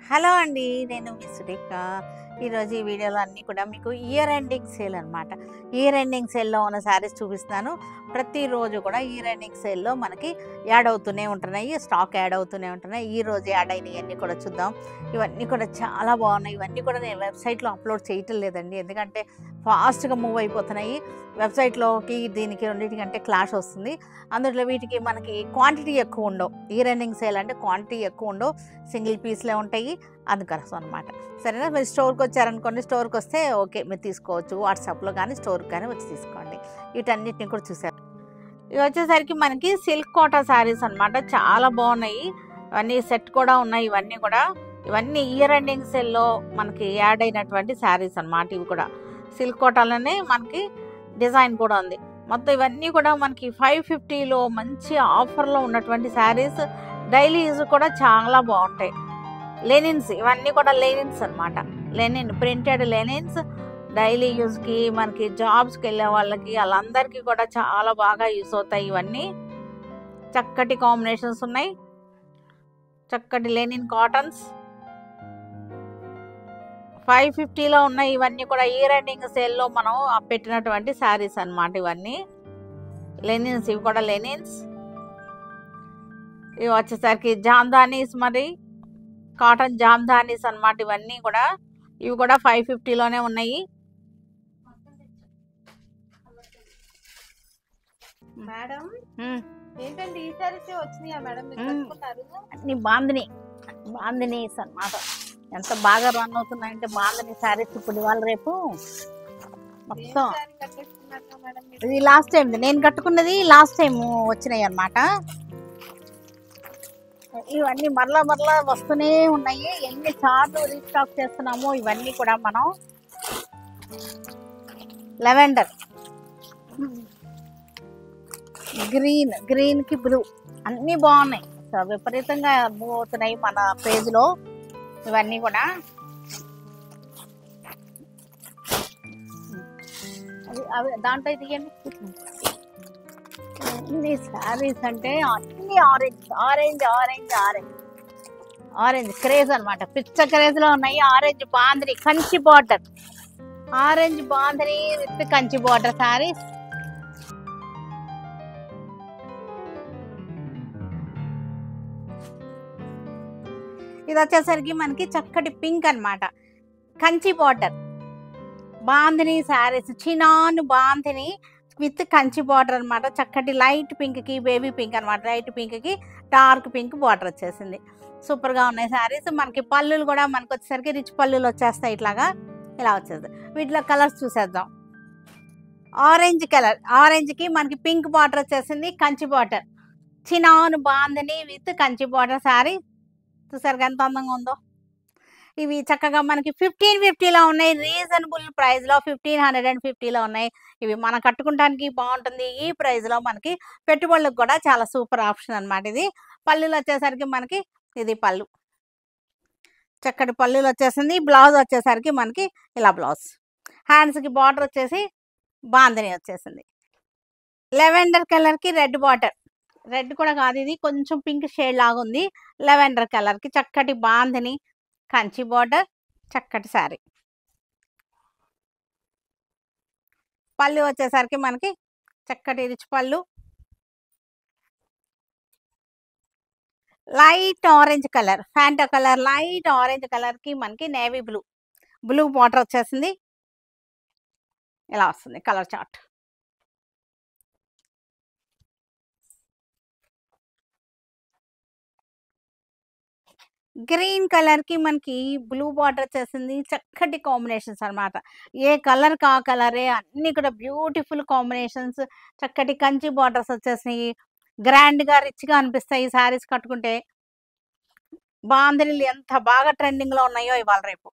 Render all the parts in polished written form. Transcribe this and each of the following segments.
Hello అండి. నేను మీ సురేఖ. ఈరోజు ఈ వీడియోలో అన్నీ కూడా మీకు ఇయర్ ఎండింగ్ సేల్ అనమాట. ఇయర్ ఎండింగ్ సేల్‌లో ఉన్న శారీస్ చూపిస్తున్నాను. ప్రతిరోజు కూడా ఇయర్ ఎండింగ్ సేల్‌లో మనకి యాడ్ అవుతూనే ఉంటున్నాయి. స్టాక్ యాడ్ అవుతూనే ఉంటున్నాయి. ఈరోజు యాడ్ అయినయన్నీ కూడా చూద్దాం. ఇవన్నీ కూడా చాలా బాగున్నాయి. ఇవన్నీ కూడా నేను వెబ్‌సైట్‌లో అప్‌లోడ్ చేయటం లేదండి. ఎందుకంటే ఫాస్ట్‌గా మూవ్ అయిపోతున్నాయి. వెబ్‌సైట్‌లోకి దీనికి రెండిటికంటే క్లాష్ వస్తుంది. అందులో వీటికి మనకి క్వాంటిటీ ఎక్కువ ఉండవు. ఇయర్ ఎండింగ్ సేల్ అంటే క్వాంటిటీ ఎక్కువ ఉండవు. సింగిల్ పీస్‌లే ఉంటాయి. అందుకోసం అనమాట. సరేనా? మీరు స్టోర్‌కి వచ్చారనుకోండి, స్టోర్‌కి వస్తే ఓకే, మీరు తీసుకోవచ్చు. వాట్సాప్‌లో కానీ స్టోర్‌కి కానీ వచ్చి తీసుకోండి. వీటన్నిటిని కూడా చూసారు. ఇవి వచ్చేసరికి మనకి సిల్క్ కోటా శారీస్ అనమాట. చాలా బాగున్నాయి. ఇవన్నీ సెట్ కూడా ఉన్నాయి. ఇవన్నీ ఇయర్ ఎండింగ్ సేల్‌లో మనకి యాడ్ అయినటువంటి శారీస్ అనమాట. ఇవి కూడా సిల్క్ కోటాలోనే మనకి డిజైన్ కూడా ఉంది. మొత్తం ఇవన్నీ కూడా మనకి 550లో మంచి ఆఫర్లో ఉన్నటువంటి శారీస్. డైలీ యూజ్ కూడా చాలా బాగుంటాయి. లెనిన్స్, ఇవన్నీ కూడా లెనిన్స్ అనమాట. Linen, printed linens. డైలీ యూజ్కి మనకి జాబ్స్కి వెళ్ళే వాళ్ళకి వాళ్ళందరికీ కూడా చాలా బాగా యూస్ అవుతాయి. ఇవన్నీ చక్కటి కాంబినేషన్స్ ఉన్నాయి. చక్కటి లెనిన్ కాటన్స్ 550లో ఉన్నాయి. ఇవన్నీ కూడా ఇయర్ ఎండింగ్ సేల్లో మనం పెట్టినటువంటి శారీస్ అనమాట. ఇవన్నీ లెనిన్స్, ఇవి కూడా లెనిన్స్. ఇవి వచ్చేసరికి జామ్దానీస్, మరి కాటన్ జామ్దానీస్ అనమాట. ఇవి కూడా 550లోనే ఉన్నాయి. మేడం ఏంటండి ఈ సారీస్ వచ్చినాయా మేడం? మీరు మ్మ్. కట్టుకున్నారు? అన్ని బాందినీస్ అనమాట. ఎంత బాగా రన్ అవుతున్నాయంటే బాందిని శారీస్ ఇప్పుడు ఇవాళ రేపు ఏం మొత్తం. సారీ కట్టేసుకున్నారు మేడం మీరు? ఇది లాస్ట్ టైం నేను కట్టుకున్నది, లాస్ట్ టైం వచ్చినాయి అనమాట. ఇవన్నీ మరలా వస్తూనే ఉన్నాయి. ఎన్ని సార్లు రీస్టాక్ చేస్తున్నామో ఇవన్నీ కూడా మనం. లెవెండర్, గ్రీన్ కి బ్లూ, అన్నీ బాగున్నాయి. సో విపరీతంగా మూవ్ అవుతున్నాయి మన పేజ్లో ఇవన్నీ కూడా. అవి దాంట్లో తీయండి. అన్ని శారీస్ అంటే అన్ని ఆరెంజ్ క్రేజ్ అనమాట. పిచ్చ క్రేజ్ లో ఉన్నాయి. Orange bandhani, Kanchi border, orange bandhani with Kanchi border saris. ఇది వచ్చేసరికి మనకి చక్కటి పింక్ అనమాట. Kanchi border bandhani saris, chinon bandhani with Kanchi border అనమాట. చక్కటి లైట్ పింక్ కి బేబీ పింక్ అనమాట. లైట్ పింక్ కి డార్క్ పింక్ బార్డర్ వచ్చేసింది. సూపర్ గా ఉన్నాయి శారీస్. మనకి పళ్ళులు కూడా మనకు వచ్చేసరికి రిచ్ పళ్ళులు వచ్చేస్తాయి. ఇలా వచ్చేది. వీటిలో కలర్స్ చూసేద్దాం. ఆరెంజ్ కలర్, ఆరెంజ్ కి మనకి పింక్ బార్డర్ వచ్చేసింది. Kanchi border, chinon bandhani with Kanchi border sari. చూసారు ఎంత అందంగా ఉందో. ఇవి చక్కగా మనకి 1550లో ఉన్నాయి. రీజనబుల్ ప్రైస్ లో 1550లో ఉన్నాయి. ఇవి మనం కట్టుకుంటానికి బాగుంటుంది. ఈ ప్రైస్ లో మనకి పెట్టుబడులకు కూడా చాలా సూపర్ ఆప్షన్ అనమాట. ఇది పళ్ళులు వచ్చేసరికి మనకి ఇది పళ్ళు, చక్కటి పళ్ళులు వచ్చేసింది. బ్లౌజ్ వచ్చేసరికి మనకి ఇలా బ్లౌజ్. హ్యాండ్స్ కి బార్డర్ వచ్చేసి బాందని వచ్చేసింది. లెవెండర్ కలర్ కి రెడ్ బార్డర్, రెడ్ కూడా కాదు, ఇది కొంచెం పింక్ షేడ్ లాగా ఉంది. లెవెండర్ కలర్ కి చక్కటి బాందని, కంచి బార్డర్, చక్కటి శారీ. పళ్ళు వచ్చేసరికి మనకి చక్కటి రిచ్ పళ్ళు. Light orange colour, Fanta colour, light orange colour కి మనకి నేవీ బ్లూ బార్డర్ వచ్చేసింది. ఇలా వస్తుంది కలర్ చార్ట్. గ్రీన్ కలర్ కి మనకి బ్లూ బార్డర్ వచ్చేసింది. చక్కటి కాంబినేషన్స్ అన్నమాట. ఏ కలర్ కా కలరే, అన్ని కూడా బ్యూటిఫుల్ కాంబినేషన్స్. చక్కటి కంచి బార్డర్స్ వచ్చేసినాయి. గ్రాండ్ గా రిచ్ గా అనిపిస్తాయి ఈ శారీస్ కట్టుకుంటే. బాందినీలు ఎంత బాగా ట్రెండింగ్ లో ఉన్నాయో ఇవాళ రేపు.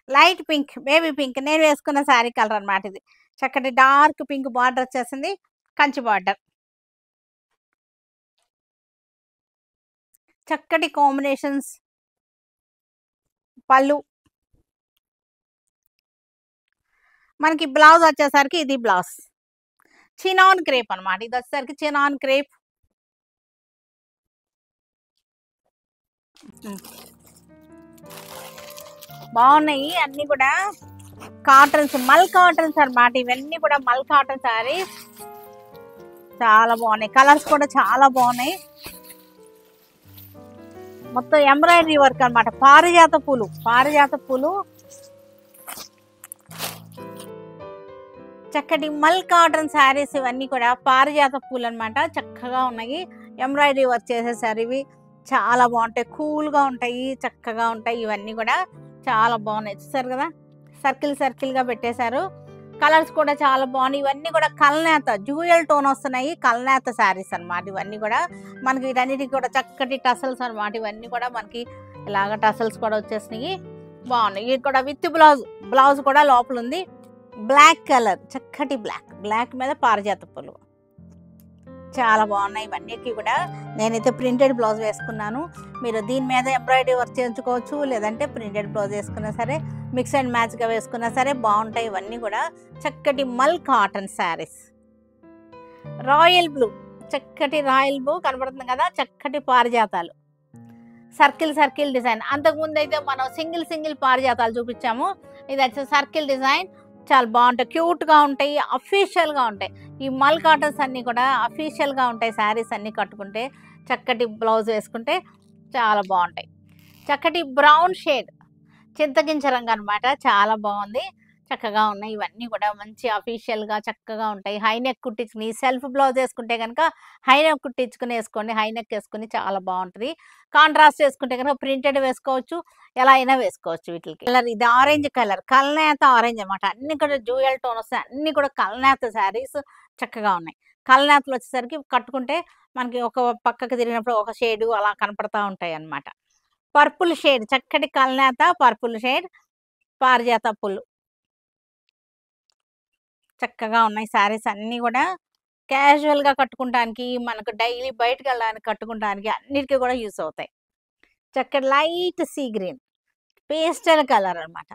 లైట్ పింక్, బేబీ పింక్, నేను వేసుకున్న శారీ కలర్ అన్నమాట. ఇది చక్కటి డార్క్ పింక్ బార్డర్ వచ్చేసింది. కంచి బార్డర్, చక్కటి కాంబినేషన్స్. పళ్ళు మనకి బ్లౌజ్ వచ్చేసరికి ఇది బ్లౌజ్ చినాన్ క్రేప్ అనమాట. ఇది వచ్చేసరికి చినాన్ క్రేప్. బాగున్నాయి అన్ని కూడా. కాటన్స్, మల్ కాటన్స్ అన్నమాట. ఇవన్నీ కూడా మల్ కాటన్ శారీస్. చాలా బాగున్నాయి, కలర్స్ కూడా చాలా బాగున్నాయి. మొత్తం ఎంబ్రాయిడరీ వర్క్ అన్నమాట. పారిజాత పూలు చక్కటి మల్ కాటన్ శారీస్. ఇవన్నీ కూడా పారిజాత పూలు అన్నమాట. చక్కగా ఉన్నాయి, ఎంబ్రాయిడరీ వర్క్ చేసేసారు. ఇవి చాలా బాగుంటాయి, కూల్గా ఉంటాయి, చక్కగా ఉంటాయి. ఇవన్నీ కూడా చాలా బాగున్నాయి. చూసారు కదా, సర్కిల్ గా పెట్టేశారు. కలర్స్ కూడా చాలా బాగున్నాయి. ఇవన్నీ కూడా కల్నేత, డ్యూయల్ టోన్ వస్తున్నాయి, కల్నేత శారీస్ అన్నమాట. ఇవన్నీ కూడా మనకి వీటన్నిటికి కూడా చక్కటి టసల్స్ అన్నమాట. ఇవన్నీ కూడా మనకి ఇలాగ టసల్స్ కూడా వచ్చేసినాయి, బాగున్నాయి. ఇది కూడా విత్ బ్లౌజ్ కూడా లోపల ఉంది. బ్లాక్ కలర్, చక్కటి బ్లాక్ మీద పారిజాత పూలు చాలా బాగున్నాయి. ఇవన్నీకి కూడా నేనైతే ప్రింటెడ్ బ్లౌజ్ వేసుకున్నాను. మీరు దీని మీద ఎంబ్రాయిడరీ వర్క్ చేయించుకోవచ్చు, లేదంటే ప్రింటెడ్ బ్లౌజ్ వేసుకున్నా సరే, మిక్స్ అండ్ మ్యాచ్గా వేసుకున్నా సరే బాగుంటాయి. ఇవన్నీ కూడా చక్కటి మల్ కాటన్ శారీస్. రాయల్ బ్లూ, చక్కటి రాయల్ బ్లూ కనబడుతుంది కదా, చక్కటి పారిజాతాలు, సర్కిల్ డిజైన్. అంతకుముందు అయితే మనం సింగిల్ పారిజాతాలు చూపించాము. ఇది వచ్చి సర్కిల్ డిజైన్. చాలా బాగుంటాయి, క్యూట్గా ఉంటాయి, అఫీషియల్గా ఉంటాయి. ఈ మల్ కాటన్స్ అన్నీ కూడా అఫీషియల్గా ఉంటాయి. శారీస్ అన్నీ కట్టుకుంటే, చక్కటి బ్లౌజ్ వేసుకుంటే చాలా బాగుంటాయి. చక్కటి బ్రౌన్ షేడ్, చింతగింజ రంగు అనమాట. చాలా బాగుంది, చక్కగా ఉన్నాయి. ఇవన్నీ కూడా మంచి అఫీషియల్గా చక్కగా ఉంటాయి. హైనెక్ కుట్టించుకుని సెల్ఫ్ బ్లౌజ్ వేసుకుంటే కనుక హైనెక్ కుట్టించుకుని వేసుకోండి. హైనెక్ వేసుకుని చాలా బాగుంటుంది. కాంట్రాస్ట్ వేసుకుంటే కనుక ప్రింటెడ్ వేసుకోవచ్చు, ఎలా అయినా వేసుకోవచ్చు. వీటికి కలర్ ఇది ఆరెంజ్ కలర్, కల్నేత ఆరెంజ్ అనమాట. అన్ని కూడా డ్యూయల్ టోన్ వస్తాయి. అన్ని కూడా కల్నేత శారీస్ చక్కగా ఉన్నాయి. కల్నేతలు వచ్చేసరికి కట్టుకుంటే మనకి ఒక పక్కకి తిరిగినప్పుడు ఒక షేడు అలా కనపడతా ఉంటాయి అన్నమాట. పర్పుల్ షేడ్, చక్కటి కల్నేత పర్పుల్ షేడ్, పారిజాత పూలు చక్కగా ఉన్నాయి. శారీస్ అన్నీ కూడా క్యాజువల్గా కట్టుకుంటానికి, మనకు డైలీ బయటకు వెళ్ళడానికి కట్టుకుంటానికి అన్నిటికీ కూడా యూస్ అవుతాయి. చక్కటి light sea green, pastel colour అనమాట.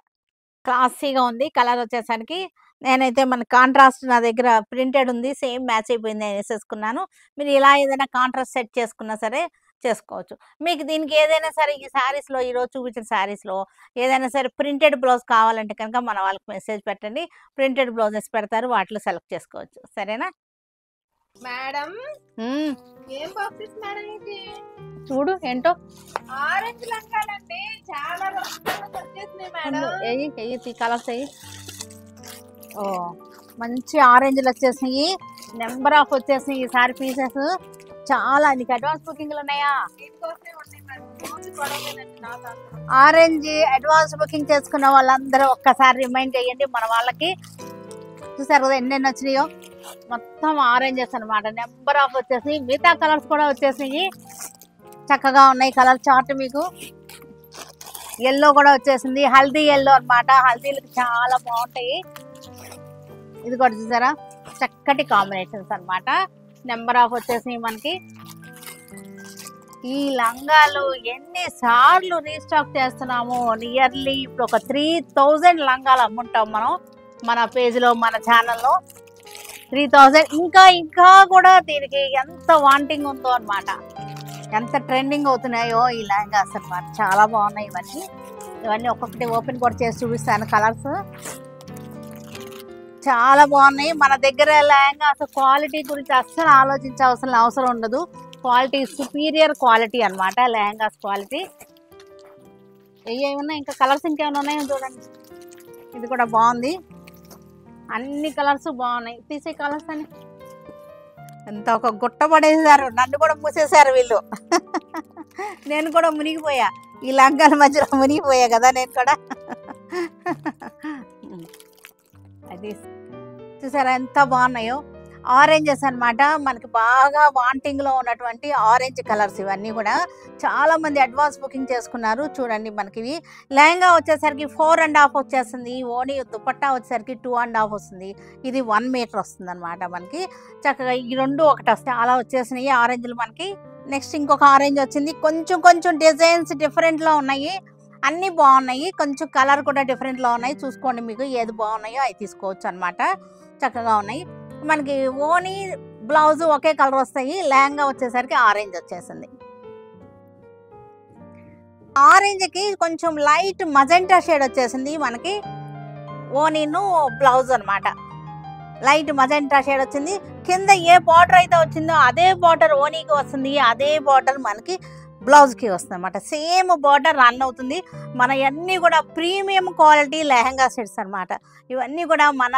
క్లాసీగా ఉంది. కలర్ వచ్చేసరికి నేనైతే మన కాంట్రాస్ట్ నా దగ్గర ప్రింటెడ్ ఉంది, సేమ్ మ్యాచ్ అయిపోయింది, నేను వేసేసుకున్నాను. మీరు ఇలా ఏదైనా కాంట్రాస్ట్ సెట్ చేసుకున్నా సరే చేసుకోవచ్చు. మీకు దీనికి ఏదైనా సరే ఈ శారీస్లో, ఈరోజు చూపించిన శారీస్లో ఏదైనా సరే ప్రింటెడ్ బ్లౌజ్ కావాలంటే కనుక మన వాళ్ళకి మెసేజ్ పెట్టండి, ప్రింటెడ్ బ్లౌజెస్ పెడతారు, వాటిలో సెలెక్ట్ చేసుకోవచ్చు. సరేనా మేడం? ఏం బాక్సెస్ మేడం ఇది? చూడు ఏంటో ఆరెంజ్ లంగాలండి, చాలా వచ్చేసినాయి మేడం. కలర్స్ అయ్యి. ఓ మంచి ఆరెంజ్లు వచ్చేసినాయి, నెంబర్ ఆఫ్ వచ్చేసినాయి. ఈ సారీ పీసెస్ చాలా. నీకు అడ్వాన్స్ బుకింగ్లు ఉన్నాయా? ఆరెంజ్ అడ్వాన్స్ బుకింగ్ చేసుకున్న వాళ్ళందరూ ఒక్కసారి రిమైండ్ చేయండి మన వాళ్ళకి. చూసారు కదా ఎన్నెన్ని వచ్చినాయో, మొత్తం ఆరెంజెస్ అనమాట. నెంబర్ ఆఫ్ వచ్చేసినాయి. మిగతా కలర్స్ కూడా వచ్చేసినాయి, చక్కగా ఉన్నాయి. కలర్ చార్ట్ మీకు ఎల్లో కూడా వచ్చేసింది, హల్దీ ఎల్లో అనమాట. హల్దీలకు చాలా బాగుంటాయి. ఇది కూడా చూసారా, చక్కటి కాంబినేషన్స్ అనమాట. నెంబర్ ఆఫ్ వచ్చేసినాయి మనకి. ఈ లంగాలు ఎన్నిసార్లు రీస్టాక్ చేస్తున్నాము, నియర్లీ ఇప్పుడు ఒక 3000 లంగాలు అమ్ముంటాం మనం మన పేజ్లో, మన ఛానల్లో. 3000. ఇంకా కూడా దీనికి ఎంత వాంటింగ్ ఉందో అనమాట, ఎంత ట్రెండింగ్ అవుతున్నాయో ఈ లెహంగాస్ అన్నమాట. చాలా బాగున్నాయి ఇవన్నీ ఒక్కొక్కటి ఓపెన్ కూడా చేసి చూపిస్తాను. కలర్స్ చాలా బాగున్నాయి. మన దగ్గర లెహంగాస్ క్వాలిటీ గురించి అస్సలు ఆలోచించాల్సిన అవసరం ఉండదు. క్వాలిటీ సుపీరియర్ క్వాలిటీ అనమాట, లెహంగాస్ క్వాలిటీ. ఏమన్నా ఇంకా కలర్స్ ఇంకేమైనా ఉన్నాయో చూడండి. ఇది కూడా బాగుంది, అన్ని కలర్స్ బాగున్నాయి. తీసే కలర్స్ అని ఎంత ఒక గుట్ట పడేసారు, నన్ను కూడా మూసేశారు వీళ్ళు. నేను కూడా మునిగిపోయా, ఈ లంగాల మధ్యలో మునిగిపోయా కదా నేను కూడా. అది చూసారా ఎంత బాగున్నాయో. ఆరెంజెస్ అనమాట, మనకి బాగా వాంటింగ్లో ఉన్నటువంటి ఆరెంజ్ కలర్స్. ఇవన్నీ కూడా చాలామంది అడ్వాన్స్ బుకింగ్ చేసుకున్నారు. చూడండి మనకి ఇవి లెహంగా వచ్చేసరికి 4.5 వచ్చేస్తుంది. ఓనీ దుపట్టా వచ్చేసరికి 2.5 వస్తుంది. ఇది 1 మీటర్ వస్తుంది అనమాట మనకి. చక్కగా ఈ రెండు ఒకటి వస్తాయి, అలా వచ్చేసినాయి ఆరెంజ్లు మనకి. నెక్స్ట్ ఇంకొక ఆరెంజ్ వచ్చింది. కొంచెం డిజైన్స్ డిఫరెంట్లో ఉన్నాయి, అన్నీ బాగున్నాయి. కొంచెం కలర్ కూడా డిఫరెంట్లో ఉన్నాయి. చూసుకోండి, మీకు ఏది బాగున్నాయో అవి తీసుకోవచ్చు అనమాట. చక్కగా ఉన్నాయి. మనకి ఓనీ బ్లౌజ్ ఒకే కలర్ వస్తాయి. లెహంగా వచ్చేసరికి ఆరెంజ్ వచ్చేసింది. ఆరెంజ్కి కొంచెం లైట్ మజెంటా షేడ్ వచ్చేసింది మనకి ఓనీను బ్లౌజ్ అనమాట. లైట్ మజెంటా షేడ్ వచ్చింది. కింద ఏ బార్డర్ అయితే వచ్చిందో అదే బార్డర్ ఓనీకి వస్తుంది, అదే బార్డర్ మనకి బ్లౌజ్కి వస్తుంది అనమాట. సేమ్ బార్డర్ రన్ అవుతుంది. మన అన్నీ కూడా ప్రీమియం క్వాలిటీ లెహంగా సెట్స్ అనమాట. ఇవన్నీ కూడా మన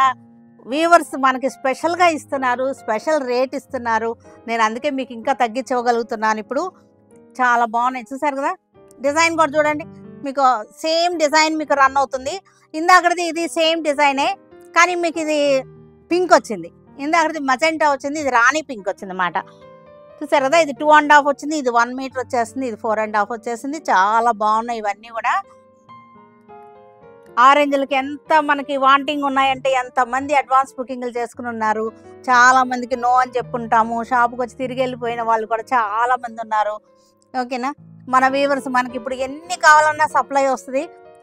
వీవర్స్ మనకి స్పెషల్గా ఇస్తున్నారు, స్పెషల్ రేట్ ఇస్తున్నారు. నేను అందుకే మీకు ఇంకా తగ్గించగలుగుతున్నాను. ఇప్పుడు చాలా బాగున్నాయి, చూసారు కదా. డిజైన్ కూడా చూడండి, మీకు సేమ్ డిజైన్ మీకు రన్ అవుతుంది. ఇందాకది ఇది సేమ్ డిజైనే, కానీ మీకు ఇది పింక్ వచ్చింది. ఇందాకది మజెంటా వచ్చింది, ఇది రాణి పింక్ వచ్చింది అన్నమాట. చూసారు కదా, ఇది 2.5 వచ్చింది, ఇది 1 మీటర్ వచ్చేసింది, ఇది 4.5 వచ్చేసింది. చాలా బాగున్నాయి ఇవన్నీ కూడా. ఆరెంజ్లకి ఎంత మనకి వాంటింగ్ ఉన్నాయంటే ఎంతమంది అడ్వాన్స్ బుకింగ్లు చేసుకుని ఉన్నారు. చాలా మందికి నో అని చెప్పుంటాము. షాప్కి వచ్చి తిరిగి వెళ్ళిపోయిన వాళ్ళు కూడా చాలా మంది ఉన్నారు. ఓకేనా, మన వీవర్స్ మనకి ఇప్పుడు ఎన్ని కావాలన్నా సప్లై వస్తుంది.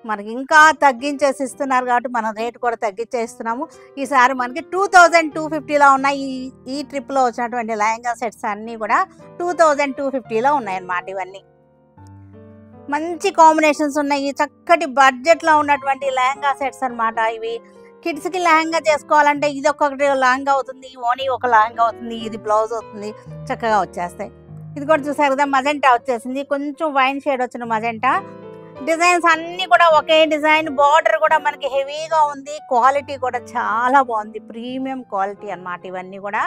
మనకి ఇంకా తగ్గించేసి ఇస్తున్నారు కాబట్టి మనం రేట్ కూడా తగ్గించేస్తున్నాము. ఈసారి మనకి 2250లో ఉన్నాయి. ఈ ట్రిప్లో వచ్చినటువంటి లెహంగా సెట్స్ అన్నీ కూడా 2250లో ఉన్నాయన్నమాట. ఇవన్నీ మంచి కాంబినేషన్స్ ఉన్నాయి. చక్కటి బడ్జెట్లో ఉన్నటువంటి లెహంగా సెట్స్ అనమాట. ఇవి కిడ్స్కి లెహంగా చేసుకోవాలంటే ఇది ఒక్కొక్కటి లెహంగా అవుతుంది, ఓనీ ఒక లెహంగా అవుతుంది, ఇది బ్లౌజ్ అవుతుంది, చక్కగా వచ్చేస్తాయి. ఇది కూడా చూసారు కదా, మజెంటా వచ్చేసింది, కొంచెం వైన్ షేడ్ వచ్చిన మజెంటా. డిజైన్స్ అన్నీ కూడా ఒకే డిజైన్. బార్డర్ కూడా మనకి హెవీగా ఉంది. క్వాలిటీ కూడా చాలా బాగుంది, ప్రీమియం క్వాలిటీ అన్నమాట. ఇవన్నీ కూడా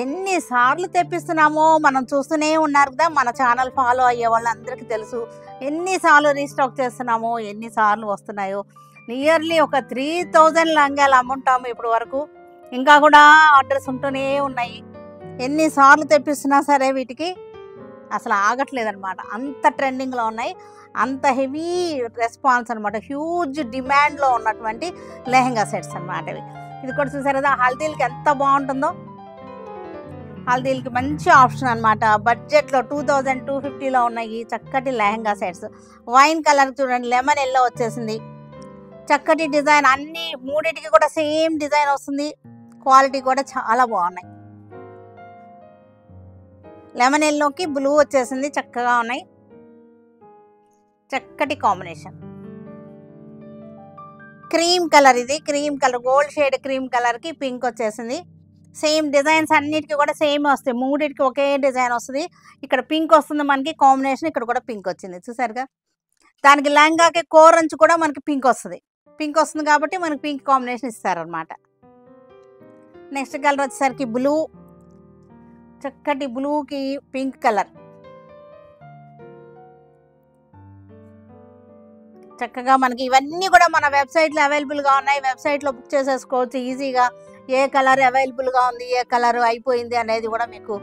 ఎన్నిసార్లు తెప్పిస్తున్నామో మనం చూస్తూనే ఉన్నారు కదా. మన ఛానల్ ఫాలో అయ్యే వాళ్ళందరికీ తెలుసు ఎన్నిసార్లు రీస్టాక్ చేస్తున్నామో, ఎన్నిసార్లు వస్తున్నాయో. నియర్లీ ఒక 3000 లంగాలు అమ్ముంటాము ఇప్పటి వరకు. ఇంకా కూడా ఆర్డర్స్ ఉంటూనే ఉన్నాయి. ఎన్నిసార్లు తెప్పిస్తున్నా సరే వీటికి అసలు ఆగట్లేదన్నమాట. అంత ట్రెండింగ్లో ఉన్నాయి, అంత హెవీ రెస్పాన్స్ అనమాట. హ్యూజ్ డిమాండ్లో ఉన్నటువంటి లెహంగా సెట్స్ అనమాట ఇవి. ఇది కూడా చూసారు కదా, హల్దీలకి ఎంత బాగుంటుందో. హల్దీలకి మంచి ఆప్షన్ అనమాట. బడ్జెట్లో 2250లో ఉన్నాయి చక్కటి లెహంగా సెట్స్. వైన్ కలర్ చూడండి, లెమన్ ఎల్లో వచ్చేసింది. చక్కటి డిజైన్, అన్ని మూడింటికి కూడా సేమ్ డిజైన్ వస్తుంది. క్వాలిటీ కూడా చాలా బాగున్నాయి. లెమన్ ఎల్లోకి బ్లూ వచ్చేసింది, చక్కగా ఉన్నాయి. చక్కటి కాంబినేషన్. క్రీమ్ కలర్, ఇది cream colour, gold shade cream కలర్కి పింక్ వచ్చేసింది. సేమ్ డిజైన్స్ అన్నిటికీ కూడా సేమ్ వస్తాయి. మూడింటికి ఒకే డిజైన్ వస్తుంది. ఇక్కడ పింక్ వస్తుంది మనకి కాంబినేషన్, ఇక్కడ కూడా పింక్ వచ్చింది చూసారుగా. దానికి లెహంగాకి కోరంచు కూడా మనకి పింక్ వస్తుంది. పింక్ వస్తుంది కాబట్టి మనకి పింక్ కాంబినేషన్ ఇస్తారనమాట. నెక్స్ట్ కలర్ వచ్చేసరికి బ్లూ, చక్కటి బ్లూకి పింక్ కలర్. చక్కగా మనకి ఇవన్నీ కూడా మన వెబ్సైట్లో అవైలబుల్గా ఉన్నాయి. వెబ్సైట్లో బుక్ చేసేసుకోవచ్చు ఈజీగా. ఏ కలర్ అవైలబుల్గా ఉంది, ఏ కలర్ అయిపోయింది అనేది కూడా మీకు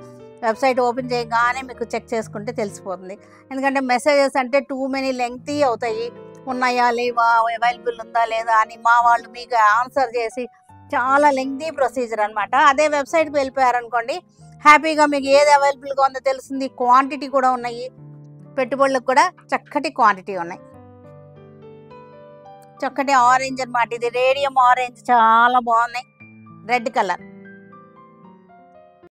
వెబ్సైట్ ఓపెన్ చేయగానే మీకు చెక్ చేసుకుంటే తెలిసిపోతుంది. ఎందుకంటే మెసేజెస్ అంటే టూ మెనీ లెంగ్తీ అవుతాయి. ఉన్నాయా లేవా, అవైలబుల్ ఉందా లేదా అని మా వాళ్ళు మీకు ఆన్సర్ చేసి చాలా లెంగ్తీ ప్రొసీజర్ అనమాట. అదే వెబ్సైట్కి వెళ్ళిపోయారనుకోండి, హ్యాపీగా మీకు ఏది అవైలబుల్గా ఉందో తెలుస్తుంది. క్వాంటిటీ కూడా ఉన్నాయి, పెట్టుబడులకు కూడా చక్కటి క్వాంటిటీ ఉన్నాయి. చక్కటి ఆరెంజ్ అనమాట, ఇది రేడియం ఆరెంజ్, చాలా బాగున్నాయి. Red colour,